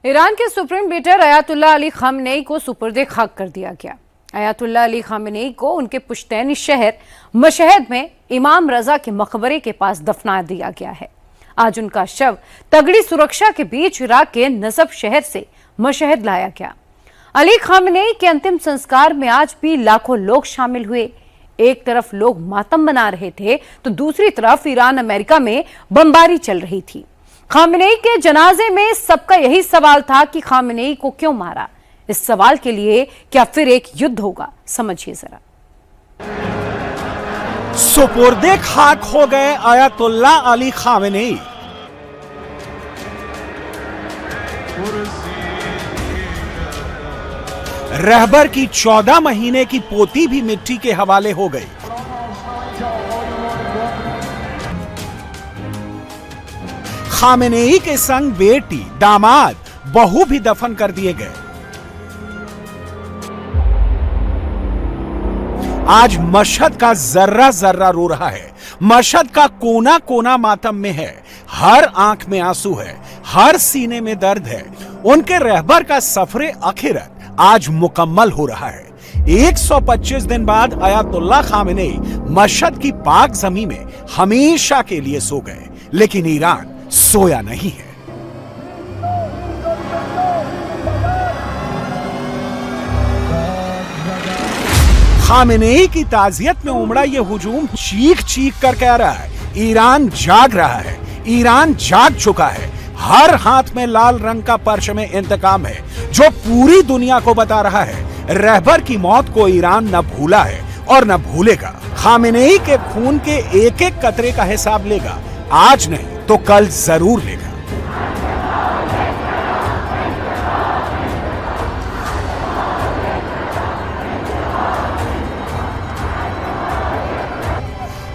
Iran के supreme leader Ayatollah Ali Khamenei को सुपुर्दे खाक कर दिया गया। अयातुल्लाह अली खामनेई को उनके पुश्तैनी शहर मशहद में इमाम रजा के मकबरे के पास दफना दिया गया है। आज उनका शव तगड़ी सुरक्षा के बीच इराक के नजफ शहर से मशहद लाया गया। अली खामनेई के अंतिम संस्कार में आज भी लाखों लोग शामिल हुए। एक तरफ लोग मातम मना रहे थे तो दूसरी तरफ ईरान अमेरिका में बमबारी चल रही थी। खामनेई के जनाजे में सबका यही सवाल था कि खामनेई को क्यों मारा। इस सवाल के लिए क्या फिर एक युद्ध होगा, समझिए जरा। सुपुर्दे खाक हो गए अयातुल्लाह अली खामनेई। रहबर की 14 महीने की पोती भी मिट्टी के हवाले हो गई। खामनेई के संग बेटी, दामाद, बहू भी दफन कर दिए गए। आज मशहद का जर्रा जर्रा रो रहा है। मशहद का कोना कोना मातम में है। हर आंख में आंसू है, हर सीने में दर्द है। उनके रहबर का सफरे आखिरत आज मुकम्मल हो रहा है। 125 दिन बाद अयातुल्लाह खामनेई मशहद की पाक जमीन में हमेशा के लिए सो गए, लेकिन ईरान सोया नहीं है। खामनेई की ताजियत में उमड़ा यह हुजूम चीख चीख कर कह रहा है, ईरान जाग रहा है, ईरान जाग चुका है। हर हाथ में लाल रंग का परचम इंतकाम है, जो पूरी दुनिया को बता रहा है रहबर की मौत को ईरान न भूला है और न भूलेगा। खामनेई के खून के एक एक कतरे का हिसाब लेगा। आज नहीं तो कल जरूर लेगा।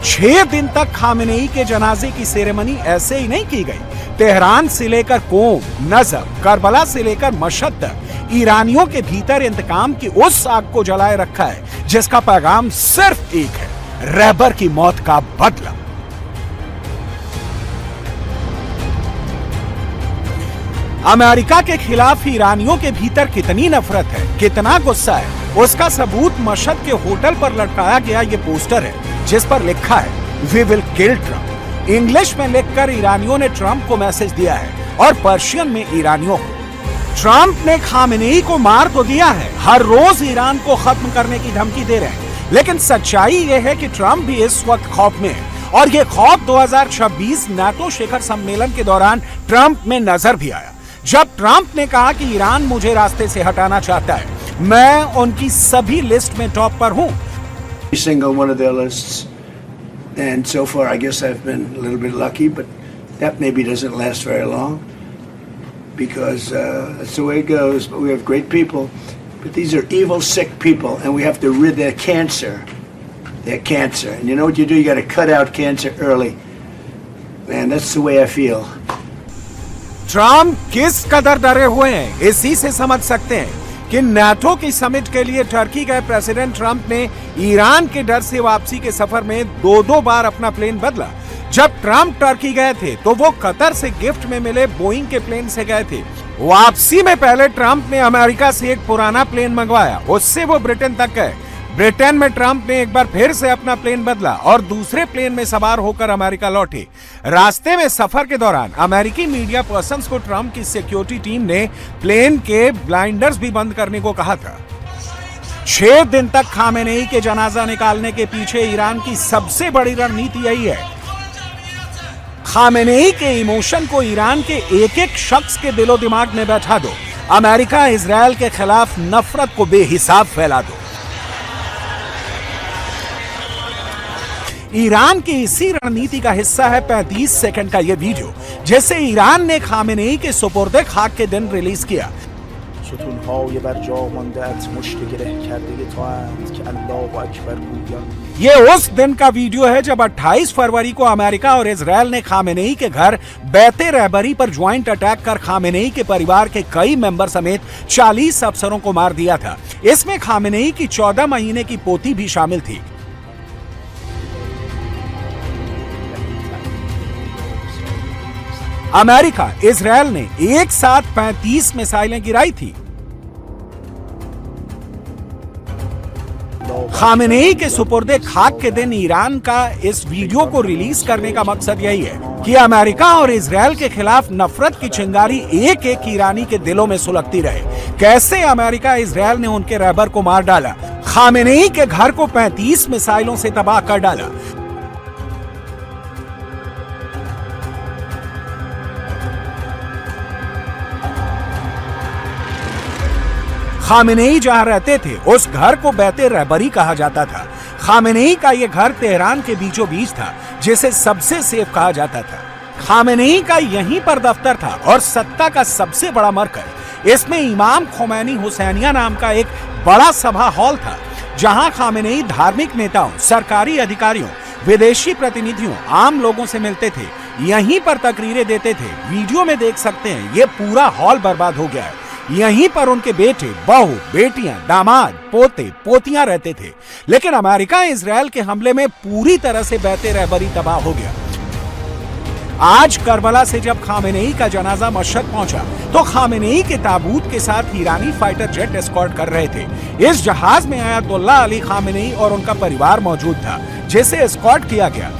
छह दिन तक खामनेई के जनाजे की सेरेमनी ऐसे ही नहीं की गई। तेहरान से लेकर कोम, नजफ, करबला से लेकर मशहद तक ईरानियों के भीतर इंतकाम की उस आग को जलाए रखा है जिसका पैगाम सिर्फ एक है, रहबर की मौत का बदला। अमेरिका के खिलाफ ईरानियों के भीतर कितनी नफरत है, कितना गुस्सा है, उसका सबूत मशहद के होटल पर लटकाया गया ये पोस्टर है जिस पर लिखा है we will kill Trump. English में लिखकर ईरानियों ने ट्रम्प को मैसेज दिया है और पर्शियन में ईरानियों को। ट्रम्प ने खामनेई को मार तो दिया है, हर रोज ईरान को खत्म करने की धमकी दे रहे हैं, लेकिन सच्चाई यह है कि ट्रम्प भी इस वक्त खौफ में है और ये खौफ 2026 नाटो शिखर सम्मेलन के दौरान ट्रम्प में नजर भी आया, जब ट्रम्प ने कहा कि ईरान मुझे रास्ते से हटाना चाहता है। मैं उनकी सभी लिस्ट में टॉप पर हूं। Every single one of their lists, and so far I guess I've been a little bit lucky, but that maybe doesn't last very long because that's the way it goes. But we have great people, but these are evil, sick people, and we have to rid their cancer. Their cancer, and you know what you do? You got to cut out cancer early. Man, that's the way I feel. Trump किस कदर डरे हुए हैं इसी से समझ सकते हैं कि नाटो की समिट के लिए टर्की गए प्रेसिडेंट ट्रम्प ने ईरान के डर से वापसी के सफर में दो बार अपना प्लेन बदला। जब ट्रम्प टर्की गए थे तो वो कतर से गिफ्ट में मिले बोइंग के प्लेन से गए थे। वापसी में पहले ट्रम्प ने अमेरिका से एक पुराना प्लेन मंगवाया, उससे वो ब्रिटेन तक गए। ब्रिटेन में ट्रम्प ने एक बार फिर से अपना प्लेन बदला और दूसरे प्लेन में सवार होकर अमेरिका लौटे। रास्ते में सफर के दौरान अमेरिकी मीडिया पर्सन्स को ट्रम्प की सिक्योरिटी टीम ने प्लेन के ब्लाइंडर्स भी बंद करने को कहा था। 6 दिन तक खामनेई के जनाजा निकालने के पीछे ईरान की सबसे बड़ी रणनीति यही है। खामनेई के इमोशन को ईरान के एक एक शख्स के दिलो दिमाग में बैठा दो। अमेरिका इजरायल के खिलाफ नफरत को बेहिसाब फैला दो। ईरान की इसी रणनीति का हिस्सा है 35 सेकंड का यह वीडियो, जैसे ईरान ने खामनेई के सुपुर्दे खाक के दिन रिलीज किया। ये उस दिन का वीडियो है जब 28 फरवरी को अमेरिका और इजरायल ने खामनेई के घर बैते रहबरी पर ज्वाइंट अटैक कर खामनेई के परिवार के कई मेंबर समेत 40 अफसरों को मार दिया था। इसमें खामनेई की 14 महीने की पोती भी शामिल थी। अमेरिका इजरायल ने एक साथ 35 मिसाइलें गिराई थी। खामेनेई के सुपुर्दे खाक के दिन ईरान का इस वीडियो को रिलीज करने का मकसद यही है कि अमेरिका और इजरायल के खिलाफ नफरत की चिंगारी एक एक ईरानी के दिलों में सुलगती रहे। कैसे अमेरिका इजरायल ने उनके रहबर को मार डाला, खामेनेई के घर को 35 मिसाइलों से तबाह कर डाला। खामेनेई जहां रहते थे उस घर को बैते रहबरी कहा जाता था। खामेनेई का यह घर तेहरान के बीचों बीच था, जिसे सबसे सेफ कहा जाता था। खामेनेई का यहीं पर दफ्तर था और सत्ता का सबसे बड़ा मरकज। इसमें इमाम खोमैनी हुसैनिया नाम का एक बड़ा सभा हॉल था, जहां खामेनेई धार्मिक नेताओं, सरकारी अधिकारियों, विदेशी प्रतिनिधियों, आम लोगों से मिलते थे। यहीं पर तकरीरें देते थे। वीडियो में देख सकते हैं, ये पूरा हॉल बर्बाद हो गया है। यहीं पर उनके बेटे, बहू, बेटियां, दामाद, पोते, पोतियां रहते थे। लेकिन अमेरिका इजरायल के हमले में पूरी तरह से बैते रहबरी तबाह हो गया। आज करबला से जब खामेनेई का जनाजा मशहद पहुंचा तो खामेनेई के ताबूत के साथ ईरानी फाइटर जेट एस्कॉर्ट कर रहे थे। इस जहाज में आयतुल्लाह अली खामेनेई और उनका परिवार मौजूद था, जिसे एस्कॉर्ट किया गया,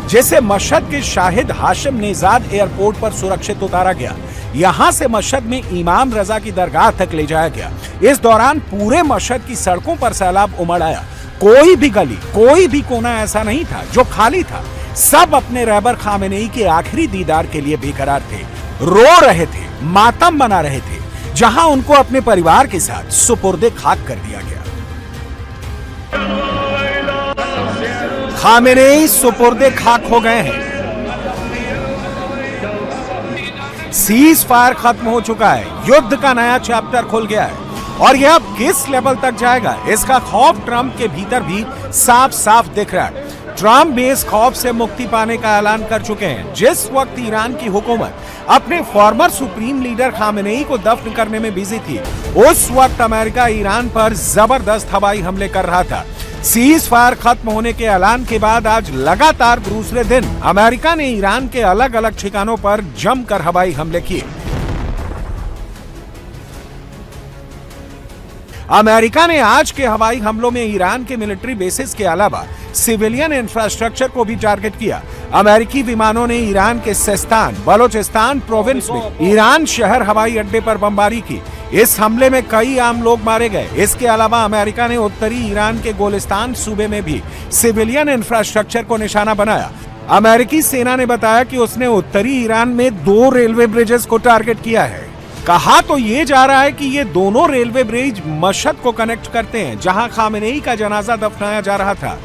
जिसे मशहद के शाहिद हाशिम नेजाद एयरपोर्ट पर सुरक्षित उतारा गया। यहां से मशहद में इमाम रजा की दरगाह तक ले जाया गया। इस दौरान पूरे मशहद की सड़कों पर सैलाब उमड़ आया। कोई भी गली, कोई भी कोना ऐसा नहीं था जो खाली था। सब अपने रहबर खामेनेई के आखिरी दीदार के लिए बेकरार थे, रो रहे थे, मातम मना रहे थे, जहां उनको अपने परिवार के साथ सुपुर्दे खाक कर दिया गया। खामेनेई सुपुर्दे खाक हो गए हैं। सीज फायर खत्म हो चुका है, युद्ध का नया चैप्टर खुल गया है और यह अब किस लेवल तक जाएगा, इसका खौफ ट्रंप के भीतर भी साफ साफ दिख रहा है। ट्रंप भी इस खौफ से मुक्ति पाने का ऐलान कर चुके हैं। जिस वक्त ईरान की हुकूमत अपने फॉर्मर सुप्रीम लीडर खामेनेई को दफन करने में बिजी थी, उस वक्त अमेरिका ईरान पर जबरदस्त हवाई हमले कर रहा था। सीज फायर खत्म होने के ऐलान के बाद आज लगातार दूसरे दिन अमेरिका ने ईरान के अलग अलग ठिकानों पर जमकर हवाई हमले किए। अमेरिका ने आज के हवाई हमलों में ईरान के मिलिट्री बेसिस के अलावा सिविलियन इंफ्रास्ट्रक्चर को भी टारगेट किया। अमेरिकी विमानों ने ईरान के सिस्तान, बलोचिस्तान प्रोविंस में ईरान शहर हवाई अड्डे पर बमबारी की। इस हमले में कई आम लोग मारे गए। इसके अलावा अमेरिका ने उत्तरी ईरान के गोलिस्तान सूबे में भी सिविलियन इंफ्रास्ट्रक्चर को निशाना बनाया। अमेरिकी सेना ने बताया कि उसने उत्तरी ईरान में 2 रेलवे ब्रिजेस को टारगेट किया है। कहा तो ये जा रहा है कि ये दोनों रेलवे ब्रिज मशहद को कनेक्ट करते हैं, जहां खामेनेई का जनाजा दफनाया जा रहा था।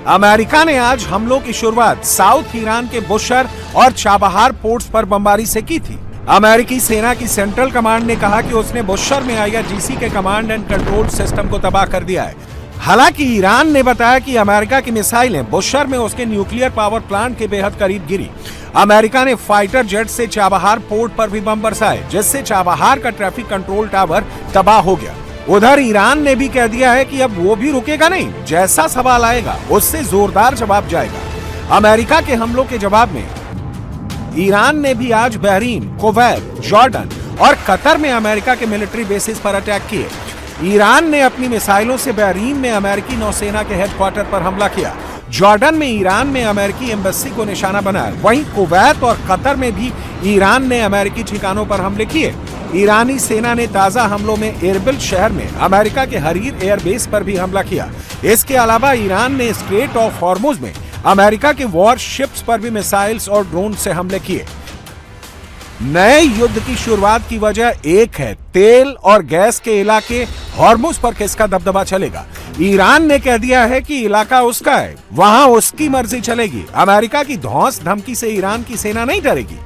अमेरिका ने आज हमलों की शुरुआत साउथ ईरान के बुशर और चाबहार पोर्ट्स पर बमबारी से की थी। अमेरिकी सेना की सेंट्रल कमांड ने कहा कि उसने बुशर में IRGC के कमांड एंड कंट्रोल सिस्टम को तबाह कर दिया है। हालांकि ईरान ने बताया कि अमेरिका की मिसाइलें बुशर में उसके न्यूक्लियर पावर प्लांट के बेहद करीब गिरी। अमेरिका ने फाइटर जेट से चाबहार पोर्ट पर भी बम बरसाए, जिससे चाबहार का ट्रैफिक कंट्रोल टावर तबाह हो गया। उधर ईरान ने भी कह दिया है कि अब वो भी रुकेगा नहीं, जैसा सवाल आएगा उससे जोरदार जवाब जाएगा। अमेरिका के हमलों के जवाब में ईरान ने भी आज बहरीन, कुवैत, जॉर्डन और कतर में अमेरिका के मिलिट्री बेसिस पर अटैक किए। ईरान ने अपनी मिसाइलों से बहरीन में अमेरिकी नौसेना के हेडक्वार्टर पर हमला किया। जॉर्डन में ईरान में अमेरिकी एम्बेसी को निशाना बनाया। वहीं कुवैत और कतर में भी ईरान ने अमेरिकी ठिकानों पर हमले किए। ईरानी सेना ने ताजा हमलों में एरबिल शहर में अमेरिका के हरीर एयरबेस पर भी हमला किया। इसके अलावा ईरान ने स्ट्रेट ऑफ हॉर्मुज में अमेरिका के वॉर शिप्स पर भी मिसाइल्स और ड्रोन से हमले किए। नए युद्ध की शुरुआत की वजह एक है, तेल और गैस के इलाके हॉर्मुज पर किसका दबदबा चलेगा। ईरान ने कह दिया है कि इलाका उसका है, वहां उसकी मर्जी चलेगी। अमेरिका की धौंस धमकी से ईरान की सेना नहीं डरेगी।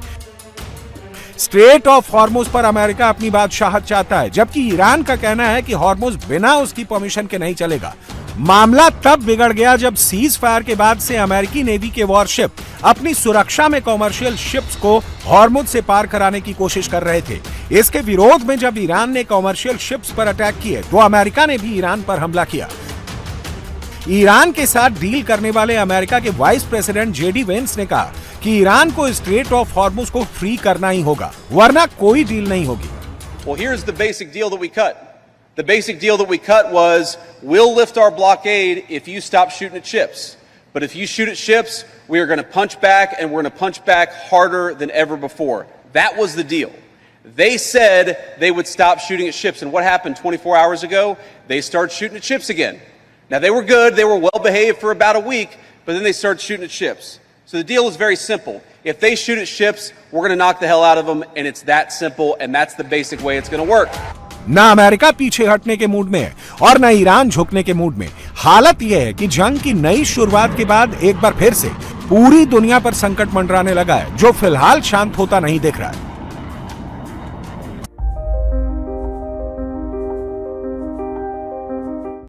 स्ट्रेट ऑफ हॉर्मुज पर अमेरिका अपनी बादशाहत चाहता है, जबकि ईरान का कहना है कि हॉर्मुज बिना उसकी परमिशन के नहीं चलेगा। मामला तब बिगड़ गया जब सीज फायर के बाद से अमेरिकी नेवी के वॉरशिप अपनी सुरक्षा में कॉमर्शियल शिप्स को हॉर्मुज से पार कराने की कोशिश कर रहे थे। इसके विरोध में जब ईरान ने कॉमर्शियल शिप्स पर अटैक किए तो अमेरिका ने भी ईरान पर हमला किया। ईरान के साथ डील करने वाले अमेरिका के वाइस प्रेसिडेंट जेडी वेंस ने कहा कि ईरान को स्ट्रेट ऑफ हॉर्मुज को फ्री करना ही होगा, वरना कोई डील नहीं होगी। Well, here's the basic deal that we cut. The basic deal that we cut was we'll lift our blockade if you stop shooting at ships. But if you shoot at ships, we are going to punch back, and we're going to punch back harder than ever before. That was the deal. They said they would stop shooting at ships, and what happened 24 hours ago? They started shooting at ships again. Now, they were good. They were well behaved for about a week, but then they started shooting at ships. So the deal is very simple. If they shoot at ships, we're going to knock the hell out of them, and it's that simple, and that's the basic way it's going to work. ना America पीछे हटने के mood में है और न Iran झुकने के मूड में। हालत यह है कि जंग की नई शुरुआत के बाद एक बार फिर से पूरी दुनिया पर संकट मंडराने लगा है, जो फिलहाल शांत होता नहीं दिख रहा है।